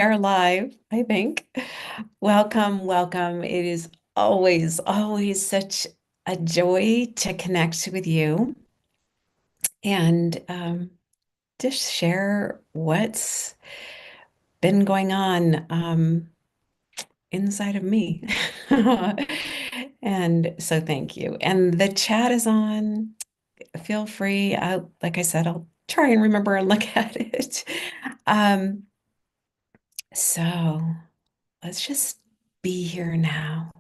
are live, I think. Welcome, welcome. It is always such a joy to connect with you and just share what's been going on inside of me. And so thank you. And the chat is on. Feel free. Like I said, I'll try and remember and look at it. Um, so let's just be here now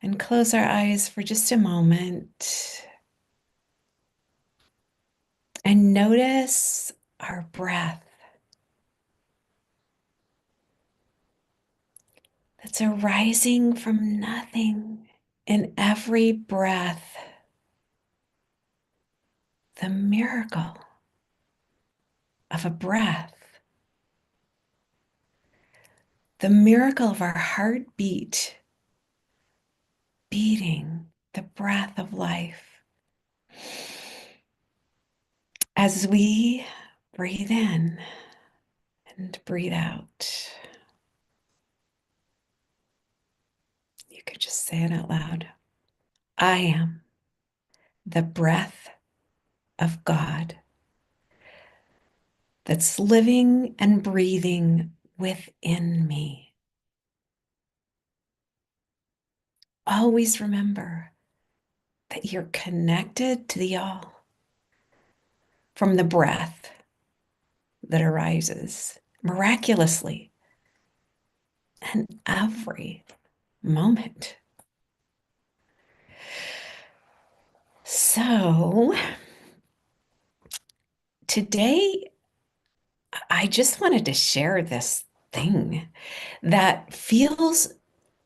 and close our eyes for just a moment and notice our breath that's arising from nothing. In every breath, the miracle of a breath, the miracle of our heartbeat beating the breath of life. As we breathe in and breathe out, you could just say it out loud. I am the breath of God that's living and breathing within me. Always remember that you're connected to the all from the breath that arises miraculously in every moment. So today, I just wanted to share this thing that feels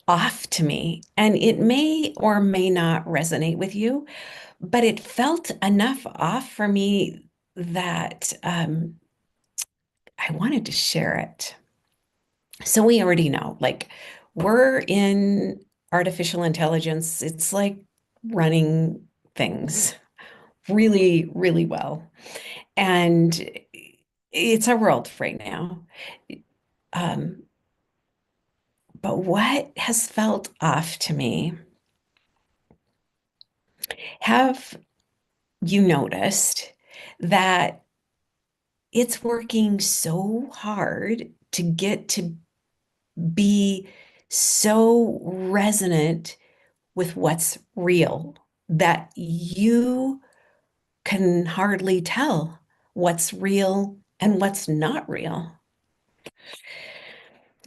off to me, and it may or may not resonate with you, but it felt enough off for me that I wanted to share it. So we already know, like, we're in artificial intelligence. It's like running things really, really well. And it's our world right now. Um, but what has felt off to me, have you noticed that it's working so hard to get to be so resonant with what's real that you can hardly tell what's real and what's not real?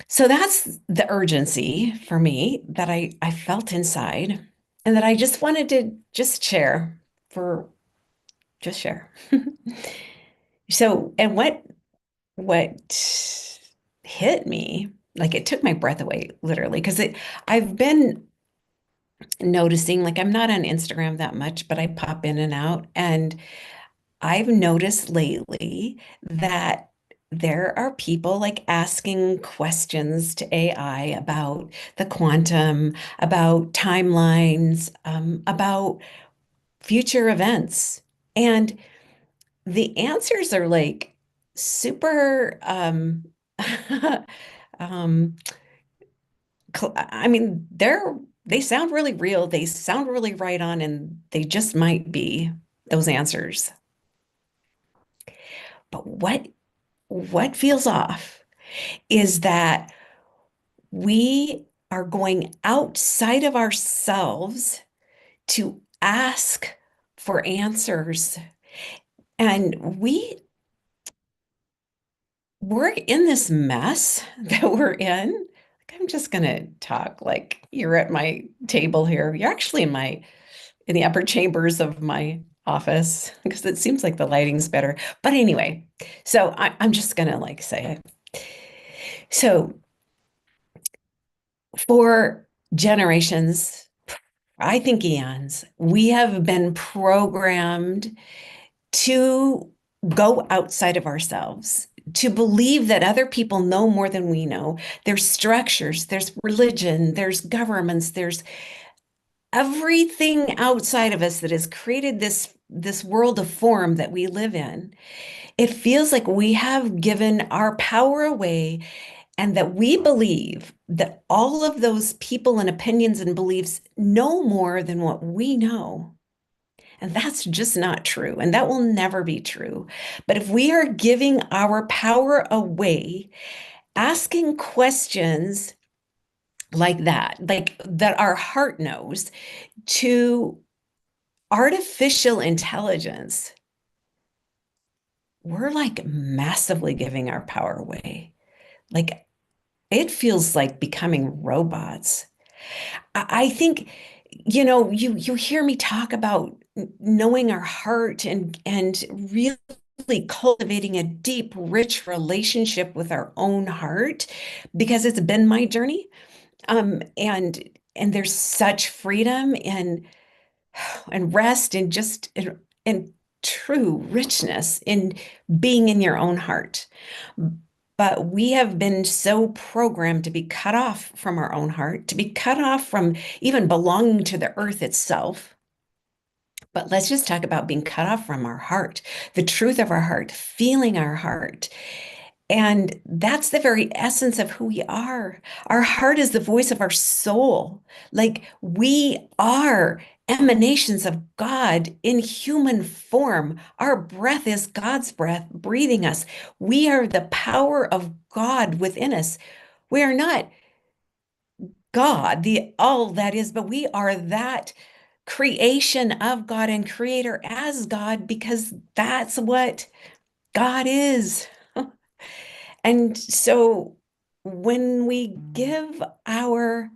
So that's the urgency for me that I felt inside and that I just wanted to just share for just share. So, and what hit me, like it took my breath away, literally, because I've been noticing, like I'm not on Instagram that much, but I pop in and out, and I've noticed lately that there are people like asking questions to AI about the quantum, about timelines, about future events. And the answers are like super, um, I mean, they sound really real, they sound really right on, and they just might be those answers. But what feels off is that we are going outside of ourselves to ask for answers. And we're in this mess that we're in. Like, I'm just gonna talk like you're at my table here. You're actually in the upper chambers of my office because it seems like the lighting's better. But anyway, so I'm just gonna like say it. So for generations, I think eons, we have been programmed to go outside of ourselves, to believe that other people know more than we know. There's structures, there's religion, there's governments, there's everything outside of us that has created this this world of form that we live in, it feels like we have given our power away and that we believe that all of those people and opinions and beliefs know more than what we know. And that's just not true. And that will never be true. But if we are giving our power away, asking questions like that our heart knows, to artificial intelligence, we're like massively giving our power away. Like it feels like becoming robots. I think, you hear me talk about knowing our heart and really cultivating a deep, rich relationship with our own heart because it's been my journey. And there's such freedom and rest and true richness in being in your own heart. But we have been so programmed to be cut off from our own heart, to be cut off from even belonging to the earth itself. But let's just talk about being cut off from our heart, the truth of our heart, feeling our heart. And that's the very essence of who we are. Our heart is the voice of our soul. Like we are emanations of God in human form. Our breath is God's breath breathing us. We are the power of God within us. We are not God, the all that is, but we are that creation of God and creator as God because that's what God is. And so when we give our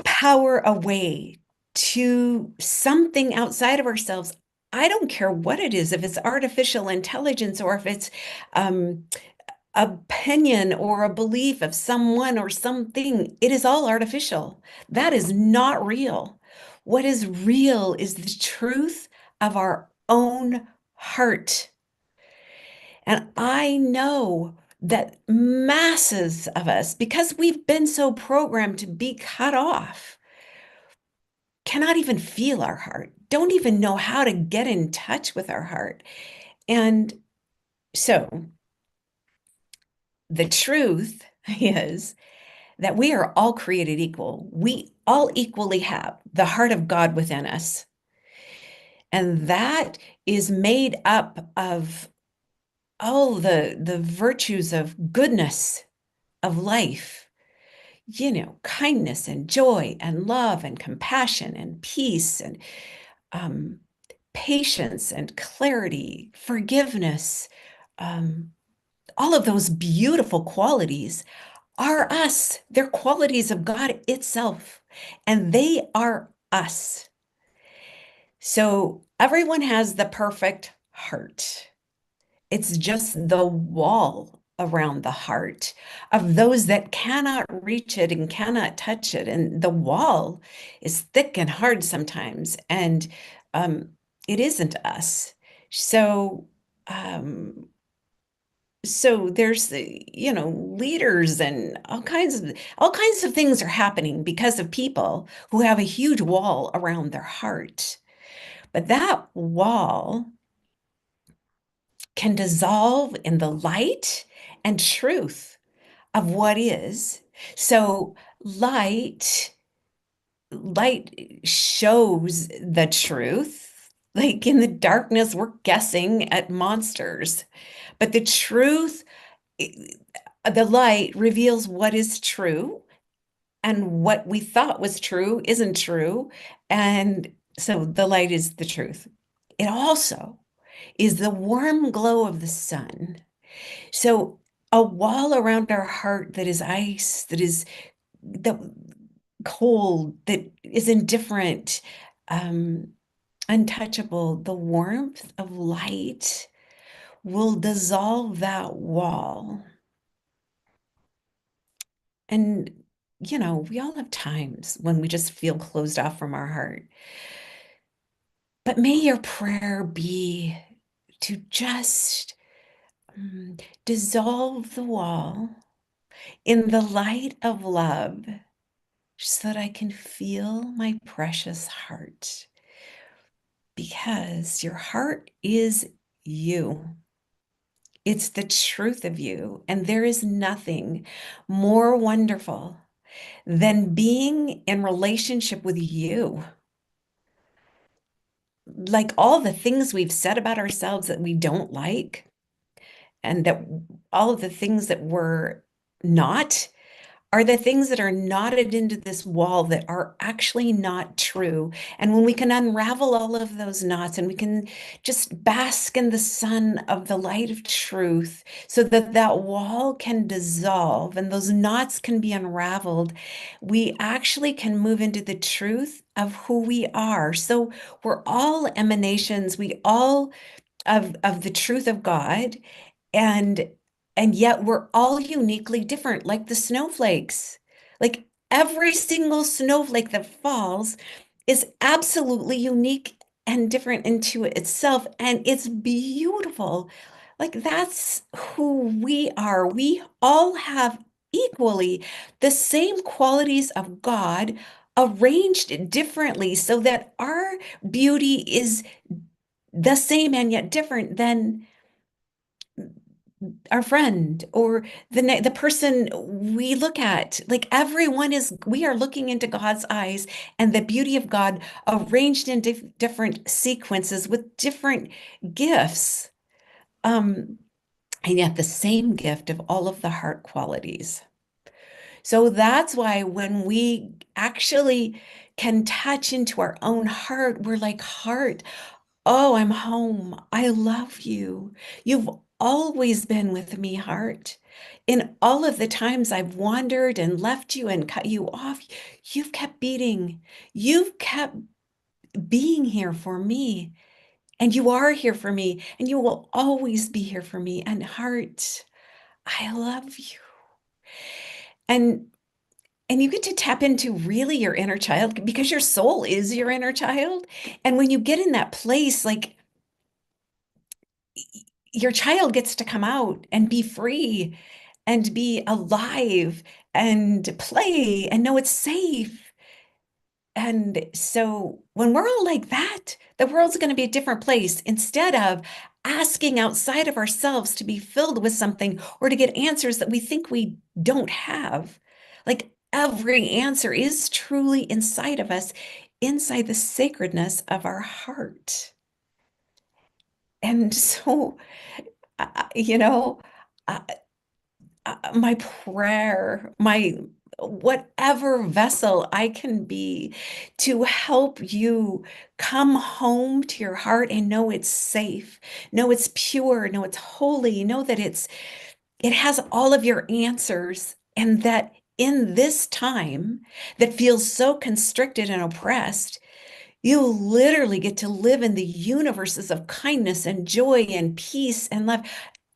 power away to something outside of ourselves, I don't care what it is, if it's artificial intelligence or if it's um, opinion or a belief of someone or something, it is all artificial. That is not real. What is real is the truth of our own heart. And I know that masses of us, because we've been so programmed to be cut off, cannot even feel our heart, don't even know how to get in touch with our heart. And so the truth is that we are all created equal. We all equally have the heart of God within us. And that is made up of all the virtues of goodness of life, kindness and joy and love and compassion and peace and um, patience and clarity, forgiveness. Um, all of those beautiful qualities are us. They're qualities of God itself, and they are us. So everyone has the perfect heart. It's just the wall around the heart of those that cannot reach it and cannot touch it. And the wall is thick and hard sometimes, and um, it isn't us. So, um, so there's leaders and all kinds of things are happening because of people who have a huge wall around their heart. But that wall can dissolve in the light and truth of what is. So light shows the truth. Like in the darkness, we're guessing at monsters. But the truth, the light reveals what is true, and what we thought was true isn't true. And so the light is the truth. It also is the warm glow of the sun. So a wall around our heart that is ice, that is that cold, that is indifferent, um, untouchable, the warmth of light will dissolve that wall. And, we all have times when we just feel closed off from our heart. But may your prayer be to just dissolve the wall in the light of love so that I can feel my precious heart because your heart is you. It's the truth of you. And there is nothing more wonderful than being in relationship with you. Like all the things we've said about ourselves that we don't like, and that all of the things that we're not are the things that are knotted into this wall that are actually not true. And when we can unravel all of those knots and we can just bask in the sun of the light of truth so that that wall can dissolve and those knots can be unraveled, we actually can move into the truth of who we are. So we're all emanations, we all of the truth of God, and and yet we're all uniquely different, like the snowflakes. Like every single snowflake that falls is absolutely unique and different into itself, and it's beautiful. Like that's who we are. We all have equally the same qualities of God arranged differently so that our beauty is the same and yet different than our friend or the person we look at. Like everyone is, we are looking into God's eyes and the beauty of God arranged in different sequences with different gifts, um and yet the same gift of all of the heart qualities. So that's why when we actually can touch into our own heart, we're like, heart, oh, I'm home. I love you. You've always been with me, heart. In all of the times I've wandered and left you and cut you off, you've kept beating. You've kept being here for me. And you are here for me. And you will always be here for me. And heart, I love you. And you get to tap into really your inner child because your soul is your inner child. And when you get in that place, like your child gets to come out and be free and be alive and play and know it's safe. And so when we're all like that, the world's going to be a different place instead of asking outside of ourselves to be filled with something or to get answers that we think we don't have. Like every answer is truly inside of us, inside the sacredness of our heart. And so, you know, uh, my prayer, my whatever vessel I can be to help you come home to your heart and know it's safe, know it's pure, know it's holy, know that it has all of your answers, and that in this time that feels so constricted and oppressed, you literally get to live in the universes of kindness and joy and peace and love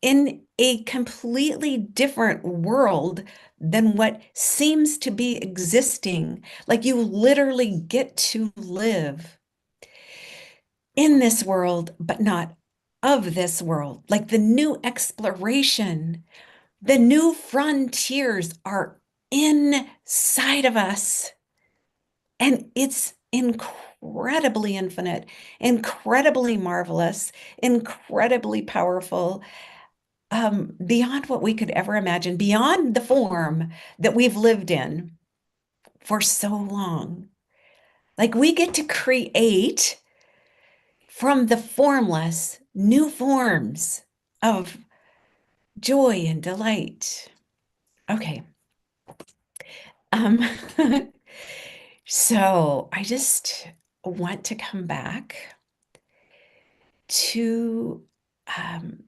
in a completely different world than what seems to be existing. Like you literally get to live in this world, but not of this world. Like the new exploration, the new frontiers are inside of us. And it's incredibly infinite, incredibly marvelous, incredibly powerful, beyond what we could ever imagine, beyond the form that we've lived in for so long. Like we get to create from the formless new forms of joy and delight. Okay. Um, so I just want to come back to um,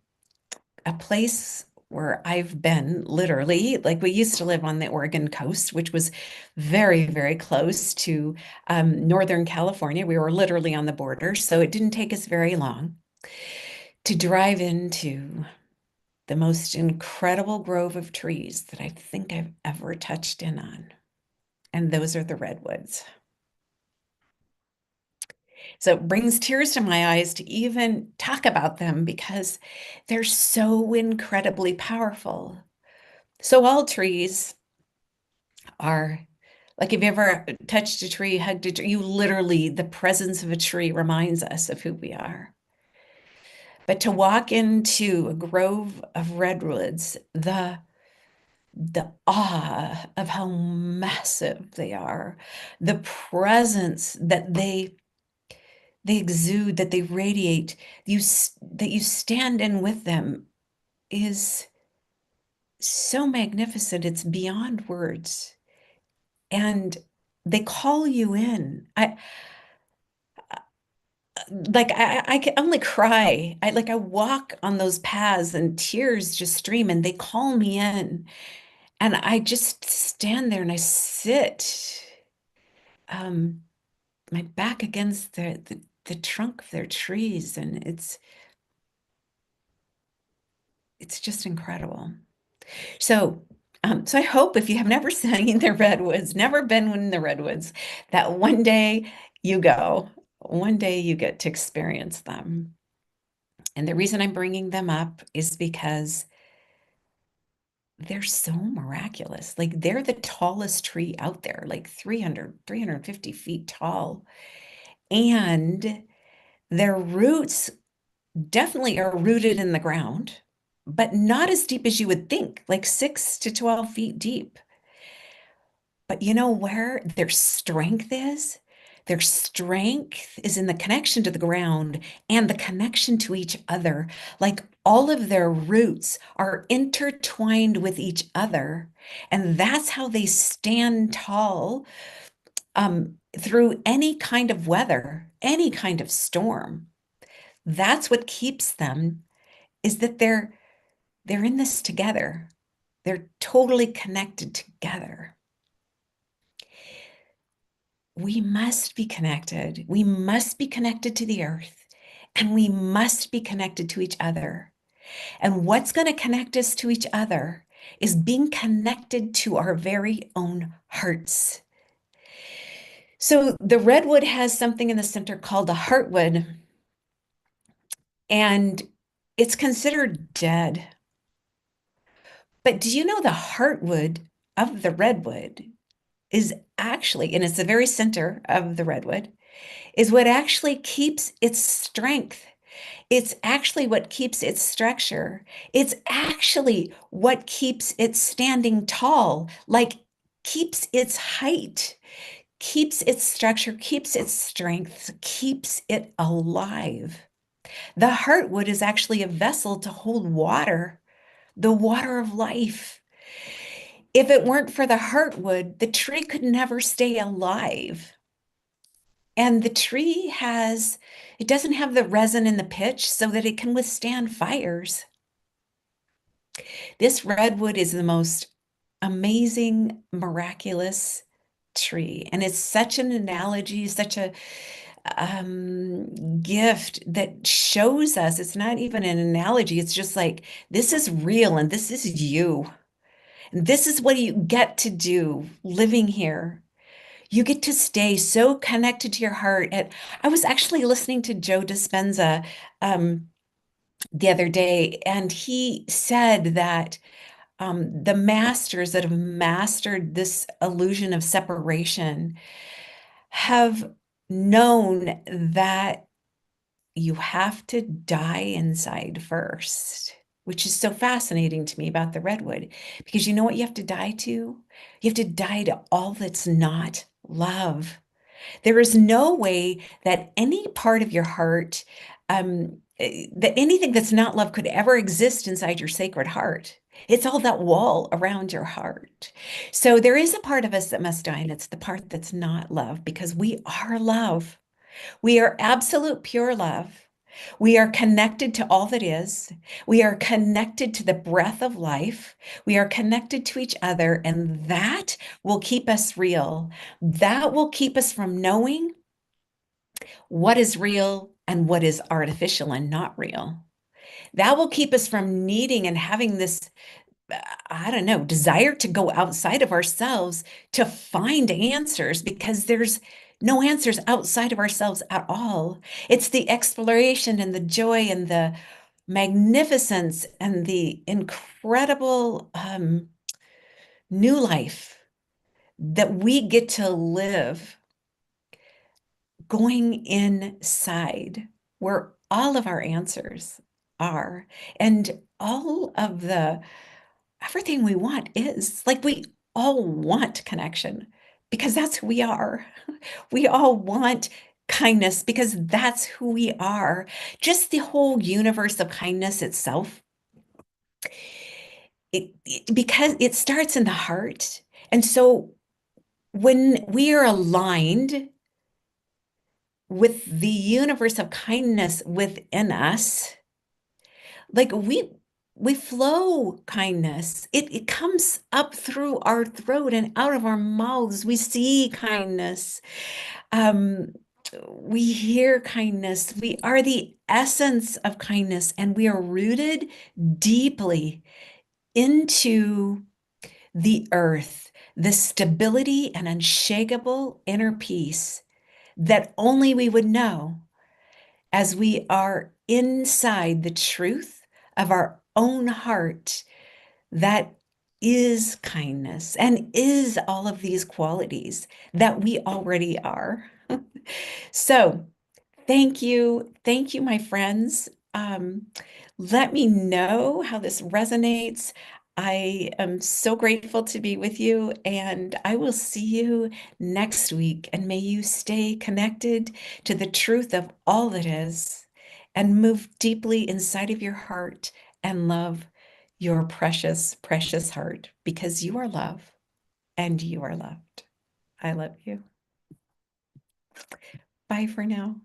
a place where I've been literally, like we used to live on the Oregon coast, which was very, very close to Northern California. We were literally on the border, so it didn't take us very long to drive into the most incredible grove of trees that I think I've ever touched in on. And those are the redwoods. So it brings tears to my eyes to even talk about them because they're so incredibly powerful. So all trees are Like, if you ever touched a tree, hugged a tree, you literally, the presence of a tree reminds us of who we are. But to walk into a grove of redwoods, the awe of how massive they are, the presence that they exude, that they radiate, that you stand in with them is so magnificent. It's beyond words. And they call you in. I can only cry. I walk on those paths and tears just stream and they call me in. And I just stand there and I sit, um, my back against the trunk of their trees, and it's just incredible. So, so I hope if you have never seen the redwoods, never been in the redwoods, that one day you go, one day you get to experience them. And the reason I'm bringing them up is because they're so miraculous. Like, they're the tallest tree out there, like 350 feet tall. And their roots definitely are rooted in the ground, but not as deep as you would think, like 6 to 12 feet deep. But you know where their strength is? Their strength is in the connection to the ground and the connection to each other. Like, all of their roots are intertwined with each other. And that's how they stand tall, through any kind of weather, any kind of storm. That's what keeps them, is that they're in this together. They're totally connected together. We must be connected. We must be connected to the earth, and we must be connected to each other. And what's going to connect us to each other is being connected to our very own hearts. So the redwood has something in the center called the heartwood, and it's considered dead. But do you know the heartwood of the redwood is actually, and it's the very center of the redwood, is what actually keeps its strength. It's actually what keeps its structure. It's actually what keeps it standing tall, like keeps its height, keeps its structure, keeps its strength, keeps it alive. The heartwood is actually a vessel to hold water, the water of life. If it weren't for the heartwood, the tree could never stay alive. And the tree it doesn't have the resin in the pitch so that it can withstand fires. This redwood is the most amazing, miraculous tree. And it's such an analogy, such a gift that shows us it's not even an analogy. It's just like, this is real and this is you. And this is what you get to do living here. You get to stay so connected to your heart. And I was actually listening to Joe Dispenza, the other day, and he said that, the masters that have mastered this illusion of separation have known that you have to die inside first, which is so fascinating to me about the redwood, because you know what you have to die to? You have to die to all that's not love. There is no way that any part of your heart, that anything that's not love could ever exist inside your sacred heart. It's all that wall around your heart. So there is a part of us that must die, and it's the part that's not love, because we are love. We are absolute pure love. We are connected to all that is. We are connected to the breath of life. We are connected to each other, and that will keep us real. That will keep us from knowing what is real and what is artificial and not real. That will keep us from needing and having this, I don't know, desire to go outside of ourselves to find answers, because there's no answers outside of ourselves at all. It's the exploration and the joy and the magnificence and the incredible, new life that we get to live going inside where all of our answers are, and all of the everything we want is like we all want connection because that's who we are. We all want kindness because that's who we are. Just the whole universe of kindness itself, because it starts in the heart. And so when we are aligned with the universe of kindness within us, like we flow kindness. It comes up through our throat and out of our mouths. We see kindness. Um, we hear kindness. We are the essence of kindness, and we are rooted deeply into the earth, the stability and unshakable inner peace that only we would know as we are inside the truth of our own heart that is kindness and is all of these qualities that we already are. So, thank you. Thank you, my friends. Let me know how this resonates. I am so grateful to be with you, and I will see you next week. And may you stay connected to the truth of all that is and move deeply inside of your heart and love your precious, precious heart because you are love and you are loved. I love you. Bye for now.